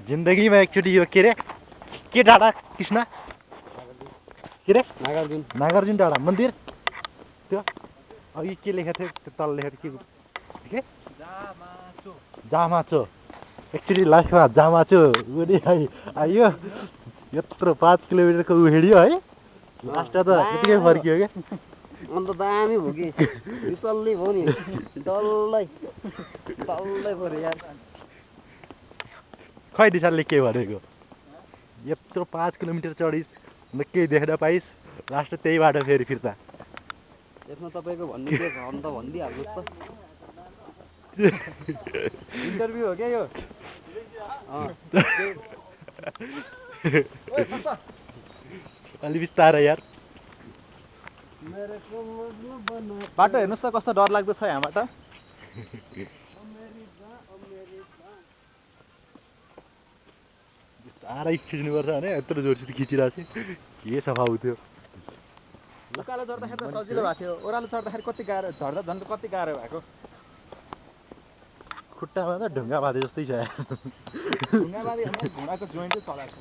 जिन्दगीमा एकचोटि यो के रे के डाँडा कृष्ण के रे नागार्जुन डाँडा मन्दिर त्यो अघि के लेखेको थियो त्यो तल लेखेको के जामाचो एकचोटि लाइफमा जामाचो आइयो यत्रो 5 किलोमिटरको उहिडियो है लास्ट त यतिकै फर्कियो क्या अन्त दामी भयो कि विचल्ली भयो नि डल्लै पऱ्यो यार खै दिशाले के भनेको यत्रो 5 किलोमिटर चढिस अन्त केही देख्न पाइस लास्ट त्यही बाटो फेरि फिर्ता यसमा तपाईँको भन्ने के छ अन्त भनिदिइहाल्नुहोस् त इन्टरभ्यू हो क्या यो अलि बिस्तारै यार बाटो हेर्नुहोस् त कस्तो डर लाग्दो छ यहाँबाट बिस्तारै खिच्नुपर्छ भने यत्रो जोरसित खिचिरहेको थियो के सफा हुन्थ्यो उकालो चढ्दाखेरि त सजिलो भएको थियो ओह्रालो चढ्दाखेरि कति गाह्रो झर्दा झन् कति गाह्रो भएको खुट्टामा त ढुङ्गा बाँधे जस्तै छ ढुङ्गा बाँधी घुँडाको जोइन्टै चलाएको